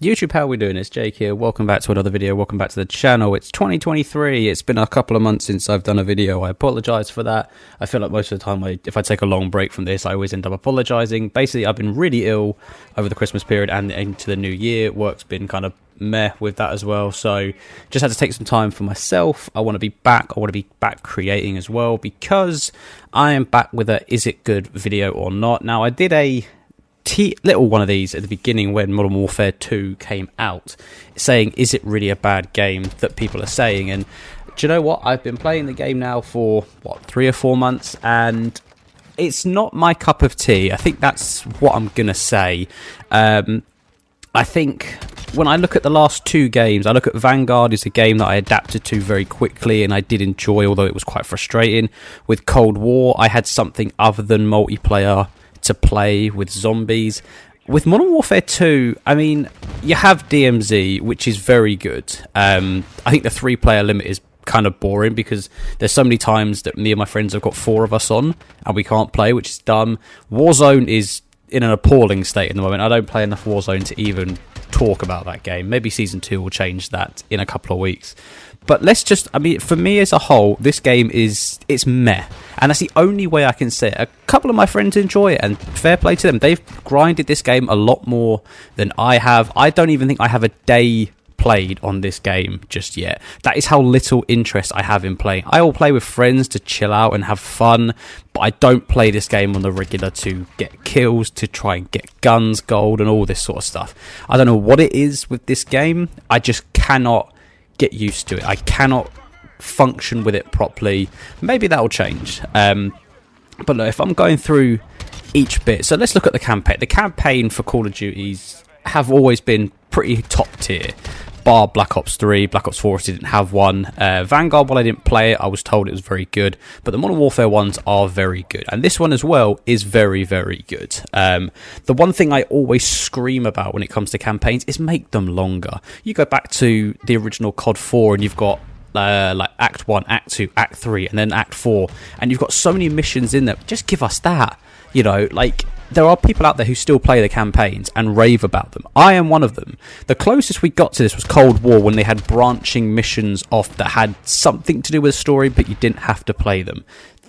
YouTube, how are we doing? It's Jake here. Welcome back to another video. Welcome back to the channel. It's 2023. It's been a couple of months since I've done a video. I apologise for that. I feel like most of the time, if I take a long break from this, I always end up apologising. Basically, I've been really ill over the Christmas period and into the new year. Work's been kind of meh with that as well. So just had to take some time for myself. I want to be back. I want to be back creating as well because I am back with a Is It Good video or not. Now, I did a little one of these at the beginning when Modern Warfare 2 came out, saying, is it really a bad game that people are saying? And do you know what? I've been playing the game now for, 3 or 4 months, and it's not my cup of tea. I think that's what I'm going to say. I think when I look at the last 2 games, I look at Vanguard is a game that I adapted to very quickly and I did enjoy, although it was quite frustrating. With Cold War, I had something other than multiplayer to play with zombies. With Modern Warfare 2, I mean, you have DMZ, which is very good. I think the 3-player limit is kind of boring because there's so many times that me and my friends have got 4 of us on and we can't play, which is dumb. Warzone is in an appalling state at the moment. I don't play enough Warzone to even talk about that game. Maybe Season 2 will change that in a couple of weeks. But let's just, I mean, for me as a whole, this game it's meh. And that's the only way I can say it. A couple of my friends enjoy it, and fair play to them. They've grinded this game a lot more than I have. I don't even think I have a day played on this game just yet. That is how little interest I have in playing. I will play with friends to chill out and have fun, but I don't play this game on the regular to get kills, to try and get guns, gold, and all this sort of stuff. I don't know what it is with this game. I just cannot get used to it. I cannot function with it properly. Maybe that'll change. But look, if I'm going through each bit, so let's look at the campaign. The campaign for Call of Duties have always been pretty top tier, bar Black Ops 3. Black Ops 4 obviously didn't have one. Vanguard, while I didn't play it, I was told it was very good, but the Modern Warfare ones are very good, and this one as well is very, very good. The one thing I always scream about when it comes to campaigns is make them longer. You go back to the original COD 4 and you've got like Act 1, Act 2, Act 3, and then Act 4, and you've got so many missions in there. Just give us that. You know, like, there are people out there who still play the campaigns and rave about them. I am one of them. The closest we got to this was Cold War, when they had branching missions off that had something to do with the story, but you didn't have to play them.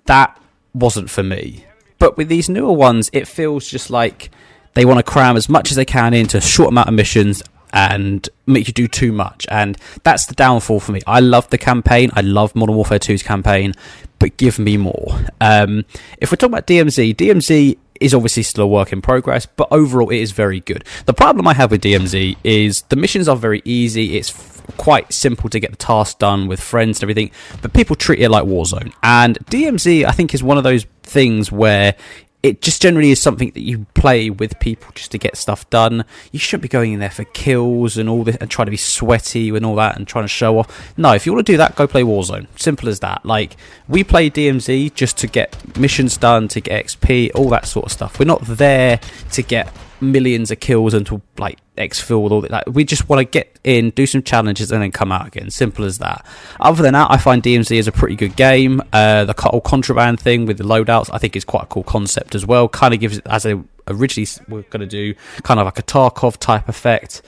That wasn't for me. But with these newer ones, it feels just like they want to cram as much as they can into a short amount of missions and make you do too much, and that's the downfall for me. I love the campaign, I love Modern Warfare 2's campaign, but give me more. If we're talking about DMZ is obviously still a work in progress, but overall it is very good. The problem I have with DMZ is the missions are very easy. It's quite simple to get the task done with friends and everything, but people treat it like Warzone, and DMZ I think is one of those things where it just generally is something that you play with people just to get stuff done. You shouldn't be going in there for kills and all this and trying to be sweaty and all that and trying to show off. No, if you want to do that, go play Warzone. Simple as that. Like, we play DMZ just to get missions done, to get XP, all that sort of stuff. We're not there to get millions of kills and to like exfil with all that. Like, we just want to get in, do some challenges, and then come out again. Simple as that. Other than that, I find DMZ is a pretty good game. The whole contraband thing with the loadouts, I think, is quite a cool concept as well. Kind of gives it, as they originally were going to do, kind of like a Tarkov type effect.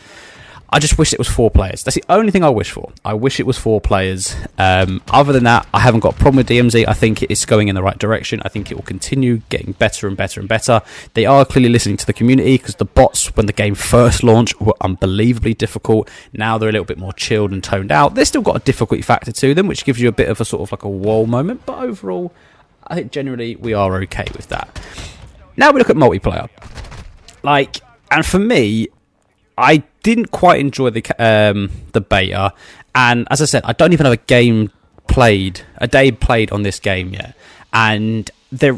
I just wish it was 4 players. That's the only thing I wish for. I wish it was 4 players. Other than that, I haven't got a problem with DMZ. I think it is going in the right direction. I think it will continue getting better and better and better. They are clearly listening to the community, because the bots, when the game first launched, were unbelievably difficult. Now they're a little bit more chilled and toned out. They've still got a difficulty factor to them, which gives you a bit of a sort of like a whoa moment. But overall, I think generally we are okay with that. Now we look at multiplayer. And for me, I didn't quite enjoy the beta, and as I said, I don't even have a day played on this game yet, and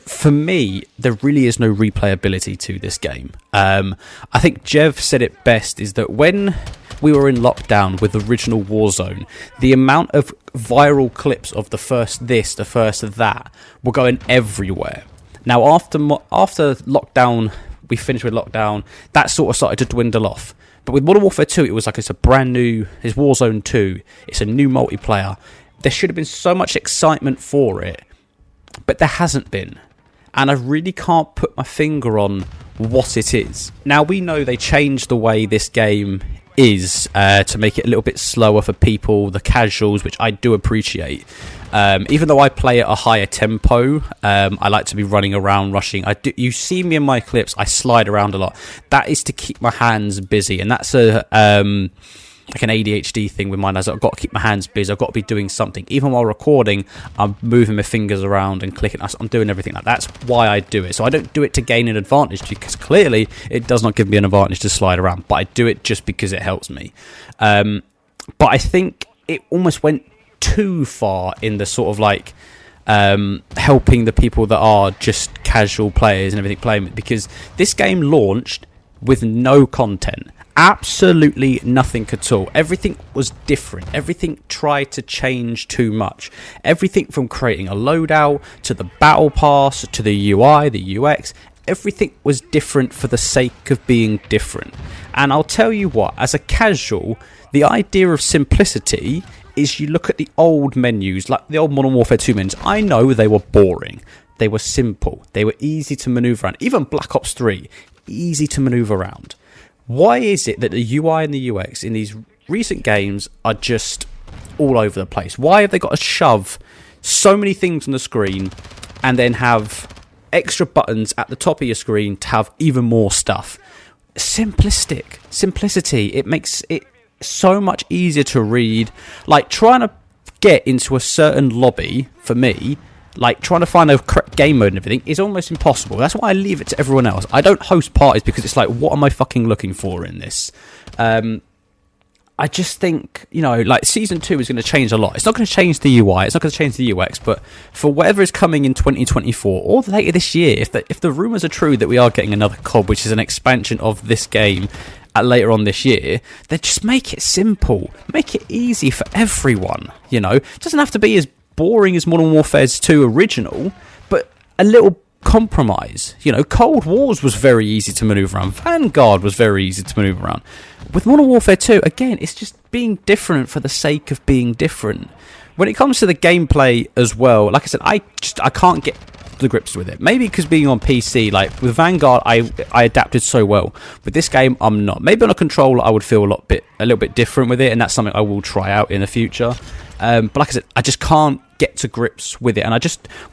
for me there really is no replayability to this game. I think Jev said it best, is that when we were in lockdown with the original Warzone, the amount of viral clips of the first this, the first that, were going everywhere. Now after lockdown, we finished with lockdown, that sort of started to dwindle off. But with Modern Warfare 2, it's a brand new, it's Warzone 2, it's a new multiplayer. There should have been so much excitement for it, but there hasn't been. And I really can't put my finger on what it is. Now, we know they changed the way this game is to make it a little bit slower for people, the casuals, which I do appreciate. Even though I play at a higher tempo, I like to be running around, rushing. You see me in my clips, I slide around a lot. That is to keep my hands busy, and that's like an ADHD thing with mine. As I've got to keep my hands busy, I've got to be doing something. Even while recording, I'm moving my fingers around and clicking. I'm doing everything like that. That's why I do it. So I don't do it to gain an advantage, because clearly it does not give me an advantage to slide around. But I do it just because it helps me. But I think it almost went too far in the sort of like helping the people that are just casual players and everything playing it, because this game launched with no content. Absolutely nothing at all. Everything was different. Everything tried to change too much. Everything from creating a loadout to the battle pass to the UI, the UX, everything was different for the sake of being different. And I'll tell you what, as a casual, the idea of simplicity is you look at the old menus, like the old Modern Warfare 2 menus. I know they were boring. They were simple. They were easy to maneuver around. Even Black Ops 3, easy to maneuver around. Why is it that the UI and the UX in these recent games are just all over the place? Why have they got to shove so many things on the screen and then have extra buttons at the top of your screen to have even more stuff? Simplicity. It makes it so much easier to read. Like trying to get into a certain lobby, for me, like trying to find a correct game mode and everything is almost impossible. That's why I leave it to everyone else. I don't host parties because it's like, what am I fucking looking for in this? I just think, you know, like Season 2 is going to change a lot. It's not going to change the UI, it's not going to change the UX, but for whatever is coming in 2024 or later this year, if the rumours are true that we are getting another COD, which is an expansion of this game later on this year, then just make it simple. Make it easy for everyone, you know? It doesn't have to be as boring as Modern Warfare 2 original, but a little compromise. You know, Cold Wars was very easy to maneuver around. Vanguard was very easy to maneuver around. With Modern Warfare 2, again, it's just being different for the sake of being different. When it comes to the gameplay as well, like I said, I can't get the grips with it. Maybe because being on PC, like with Vanguard, I adapted so well. With this game, I'm not. Maybe on a controller, I would feel a little bit different with it, and that's something I will try out in the future. But like I said, I just can't get to grips with it. And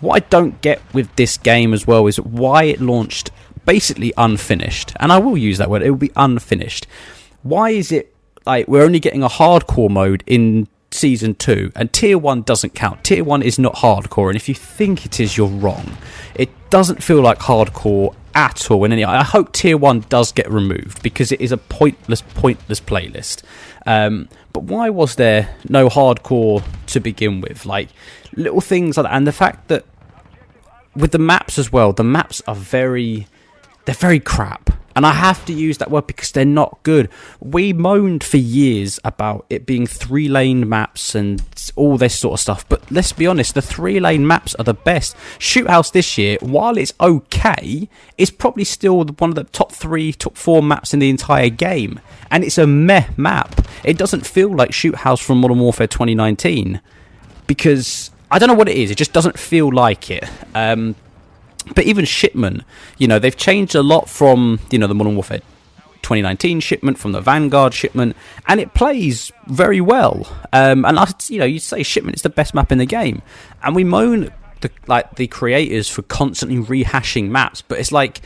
what I don't get with this game as well is why it launched basically unfinished. And I will use that word, it will be unfinished. Why is it like we're only getting a hardcore mode in Season 2 and Tier 1 doesn't count? Tier 1 is not hardcore, and if you think it is, you're wrong. It doesn't feel like hardcore at all. I hope Tier 1 does get removed because it is a pointless playlist. But why was there no hardcore to begin with? Like little things like that, and the fact that with the maps as well, the maps are they're very crap. And I have to use that word because they're not good. We moaned for years about it being 3-lane maps and all this sort of stuff. But let's be honest, the 3-lane maps are the best. Shoot House this year, while it's okay, is probably still one of the top 4 maps in the entire game. And it's a meh map. It doesn't feel like Shoot House from Modern Warfare 2019. Because, I don't know what it is, it just doesn't feel like it. But even Shipment, you know, they've changed a lot from, you know, the Modern Warfare 2019 Shipment, from the Vanguard Shipment, and it plays very well. And you say Shipment is the best map in the game, and we moan the creators for constantly rehashing maps, but it's like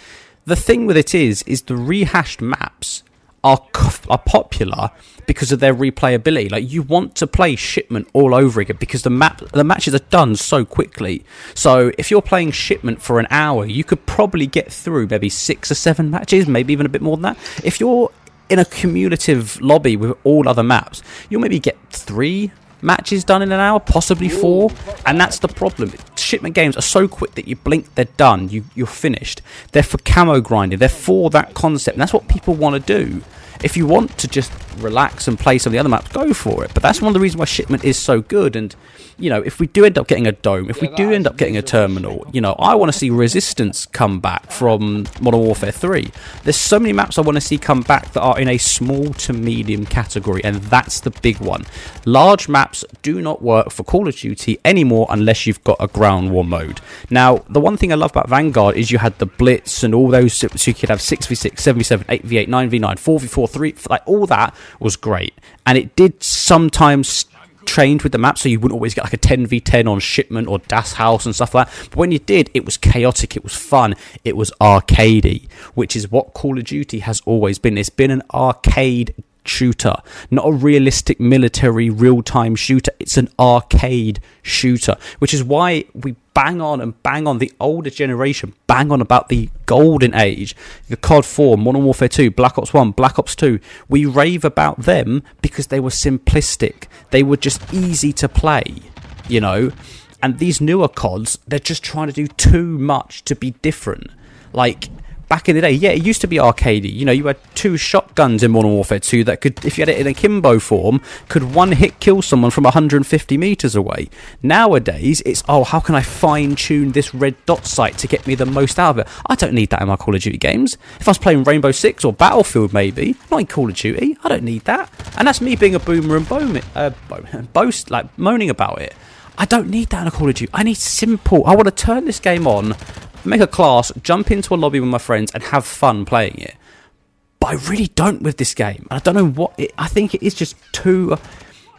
the thing with it is the rehashed maps are popular because of their replayability. Like, you want to play Shipment all over again because the matches are done so quickly. So if you're playing Shipment for an hour, you could probably get through maybe 6 or 7 matches, maybe even a bit more than that. If you're in a cumulative lobby with all other maps, you'll maybe get 3 matches done in an hour, possibly 4, and that's the problem. Shipment games are so quick that you blink, they're done, you're finished. They're for camo grinding, they're for that concept, and that's what people want to do. If you want to just relax and play some of the other maps, go for it. But that's one of the reasons why Shipment is so good. And, you know, if we do end up getting a dome, if we do end up getting a terminal, you know, I want to see Resistance come back from Modern Warfare 3. There's so many maps I want to see come back that are in a small to medium category, and that's the big one. Large maps do not work for Call of Duty anymore unless you've got a ground war mode. Now, the one thing I love about Vanguard is you had the Blitz and all those, so you could have 6v6, 7v7, 8v8, 9v9, 4v4, 3, like all that was great. And it did sometimes trained with the map, so you wouldn't always get like a 10v10 on Shipment or Das House and stuff like that. But when you did, it was chaotic, it was fun, it was arcadey, which is what Call of Duty has always been. It's been an arcade shooter, not a realistic military real-time shooter. It's an arcade shooter, which is why we bang on the older generation, bang on about the golden age, the COD 4, Modern Warfare 2, Black Ops 1, Black Ops 2. We rave about them because they were simplistic, they were just easy to play, you know. And these newer CODs, they're just trying to do too much to be different. Like back in the day, yeah, it used to be arcadey. You know, you had 2 shotguns in Modern Warfare 2 that could, if you had it in a Kimbo form, could one hit kill someone from 150 meters away. Nowadays, it's, oh, how can I fine-tune this red dot sight to get me the most out of it? I don't need that in my Call of Duty games. If I was playing Rainbow Six or Battlefield, maybe, not in Call of Duty, I don't need that. And that's me being a boomer and boast, like moaning about it. I don't need that in a Call of Duty. I need simple. I want to turn this game on, make a class, jump into a lobby with my friends and have fun playing it. But I really don't with this game. I don't know what I think it is just too,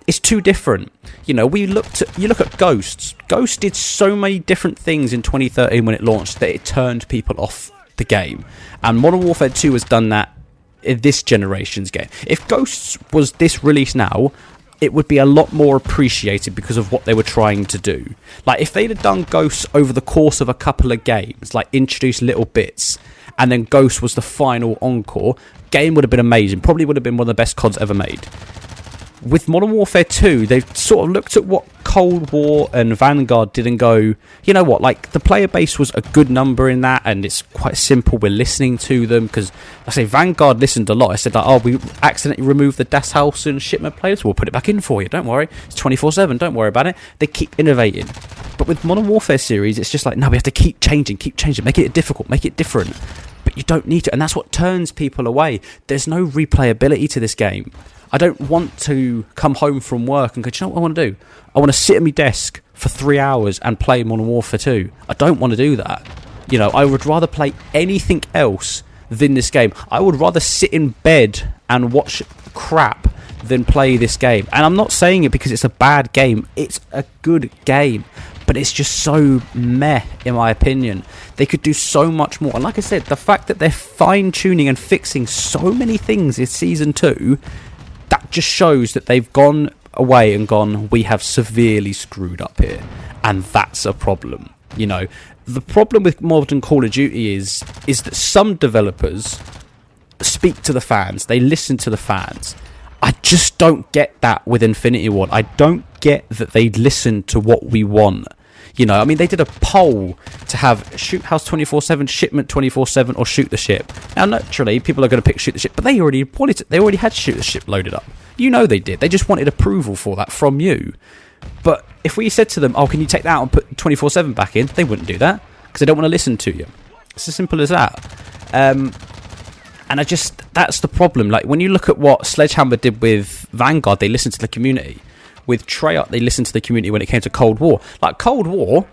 it's too different. You know, you look at Ghosts. Ghost did so many different things in 2013 when it launched that it turned people off the game. And Modern Warfare 2 has done that in this generation's game. If Ghosts was this release now, it would be a lot more appreciated because of what they were trying to do. Like, if they'd have done Ghosts over the course of a couple of games, like introduced little bits, and then Ghost was the final encore, game would have been amazing. Probably would have been one of the best CODs ever made. With Modern Warfare 2, they've sort of looked at what Cold War and Vanguard did and go, you know what, like, the player base was a good number in that, and it's quite simple, we're listening to them, because, I say, Vanguard listened a lot. I said, like, oh, we accidentally removed the Das House and Shipment players, we'll put it back in for you, don't worry, it's 24/7, don't worry about it. They keep innovating. But with Modern Warfare series, it's just like, no, we have to keep changing, make it difficult, make it different. But you don't need to, and that's what turns people away. There's no replayability to this game. I don't want to come home from work and go, do you know what I want to do? I want to sit at my desk for 3 hours and play Modern Warfare 2. I don't want to do that. You know, I would rather play anything else than this game. I would rather sit in bed and watch crap than play this game. And I'm not saying it because it's a bad game. It's a good game. But it's just so meh, in my opinion. They could do so much more. And like I said, the fact that they're fine-tuning and fixing so many things in Season 2... that just shows that they've gone away and gone, we have severely screwed up here. And that's a problem. You know, the problem with modern Call of Duty is that some developers speak to the fans. They listen to the fans. I just don't get that with Infinity Ward. I don't get that they listen to what we want. You know, I mean, they did a poll to have Shoot House 24/7, Shipment 24/7, or Shoot the Ship. Now, naturally, people are going to pick Shoot the Ship, but they already had Shoot the Ship loaded up. You know they did. They just wanted approval for that from you. But if we said to them, oh, can you take that out and put 24/7 back in? They wouldn't do that because they don't want to listen to you. It's as simple as that. And that's the problem. Like, when you look at what Sledgehammer did with Vanguard, they listened to the community. With Treyarch, they listened to the community when it came to Cold War. Like, Cold War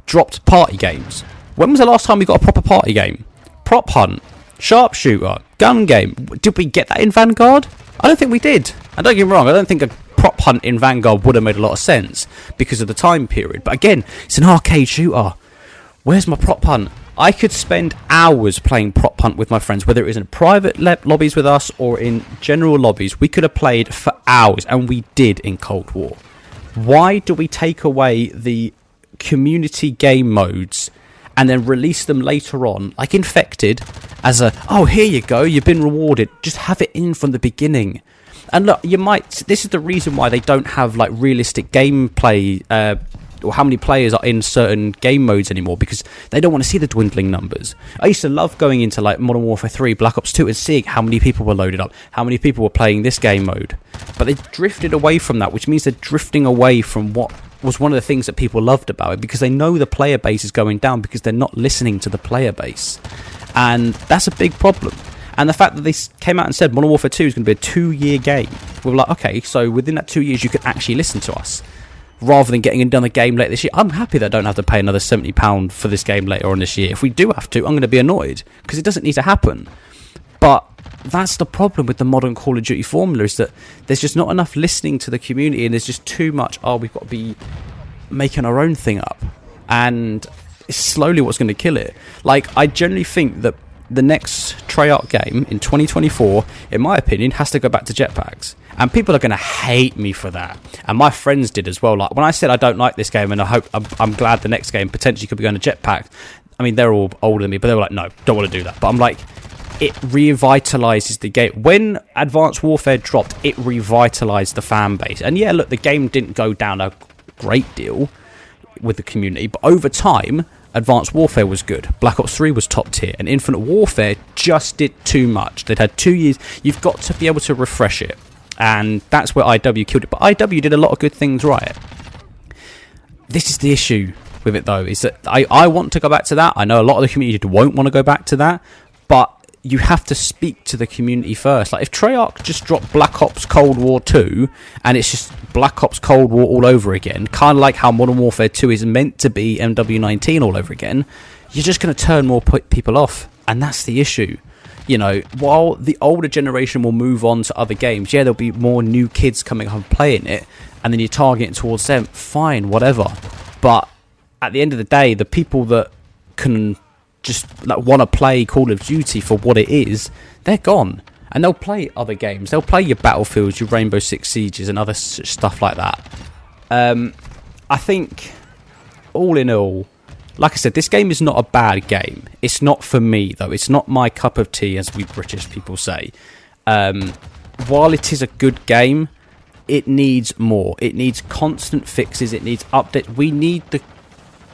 dropped party games. When was the last time we got a proper party game? Prop Hunt, Sharpshooter, Gun Game. Did we get that in Vanguard? I don't think we did. And don't get me wrong, I don't think a Prop Hunt in Vanguard would have made a lot of sense because of the time period. But again, it's an arcade shooter. Where's my Prop Hunt? I could spend hours playing Prop Hunt with my friends, whether it was in private lobbies with us or in general lobbies. We could have played for hours, and we did in Cold War. Why do we take away the community game modes and then release them later on, like Infected, as a, oh, here you go, you've been rewarded. Just have it in from the beginning. And look, this is the reason why they don't have, like, realistic gameplay, or how many players are in certain game modes anymore, because they don't want to see the dwindling numbers. I used to love going into, like, Modern Warfare 3, Black Ops 2 and seeing how many people were loaded up, how many people were playing this game mode. But they drifted away from that, which means they're drifting away from what was one of the things that people loved about it, because they know the player base is going down because they're not listening to the player base. And that's a big problem. And the fact that they came out and said Modern Warfare 2 is going to be a 2-year game, we were like, okay, so within that 2 years you can actually listen to us, rather than getting another game later this year. I'm happy that I don't have to pay another £70 for this game later on this year. If we do have to, I'm going to be annoyed, because it doesn't need to happen. But that's the problem with the modern Call of Duty formula, is that there's just not enough listening to the community, and there's just too much, we've got to be making our own thing up, and it's slowly what's going to kill it. Like, I generally think that the next Treyarch game in 2024, in my opinion, has to go back to jetpacks, and people are going to hate me for that, and my friends did as well. Like, when I said I don't like this game and I'm glad the next game potentially could be going to jetpacks, I mean, they're all older than me, but they were like, no, don't want to do that. But I'm like, it revitalizes the game. When Advanced Warfare dropped, it revitalized the fan base, and yeah, look, the game didn't go down a great deal with the community, but over time Advanced Warfare was good, Black Ops 3 was top tier, and Infinite Warfare just did too much. They'd had 2 years. You've got to be able to refresh it, and that's where IW killed it. But IW did a lot of good things right. This is the issue with it, though, is that I want to go back to that. I know a lot of the community won't want to go back to that, but you have to speak to the community first. Like, if Treyarch just dropped Black Ops Cold War 2 and it's just Black Ops Cold War all over again, kind of like how Modern Warfare 2 is meant to be MW19 all over again, you're just going to turn more people off, and that's the issue. You know, while the older generation will move on to other games, yeah, there'll be more new kids coming home playing it, and then you target it towards them, fine, whatever. But at the end of the day, the people that can just like want to play Call of Duty for what it is, they're gone, and they'll play other games. They'll play your Battlefields, your Rainbow Six Sieges, and other stuff like that. I think, all in all, like I said, this game is not a bad game. It's not for me, though. It's not my cup of tea, as we British people say. While it is a good game, it needs more. It needs constant fixes. It needs updates. We need the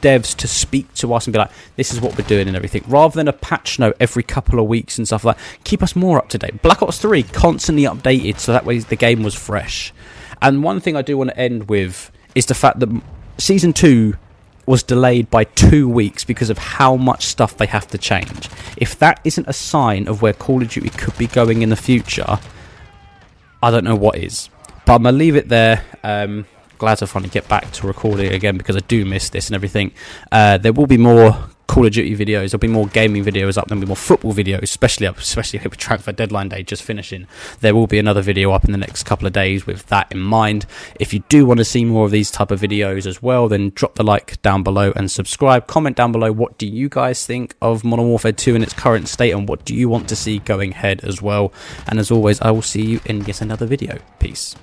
devs to speak to us and be like, this is what we're doing and everything, rather than a patch note every couple of weeks and stuff like that. Keep us more up to date. Black Ops 3 constantly updated, so that way the game was fresh. And one thing I do want to end with is the fact that Season 2 was delayed by 2 weeks because of how much stuff they have to change. If that isn't a sign of where Call of Duty could be going in the future, I don't know what is. But I'm going to leave it there. Glad to finally get back to recording again, because I do miss this and everything. There will be more Call of Duty videos. There'll be more gaming videos up. There'll be more football videos, especially with transfer deadline day just finishing. There will be another video up in the next couple of days with that in mind. If you do want to see more of these type of videos as well, then drop the like down below and subscribe. Comment down below, what do you guys think of Modern Warfare 2 in its current state, and what do you want to see going ahead as well. And as always, I will see you in yet another video. Peace.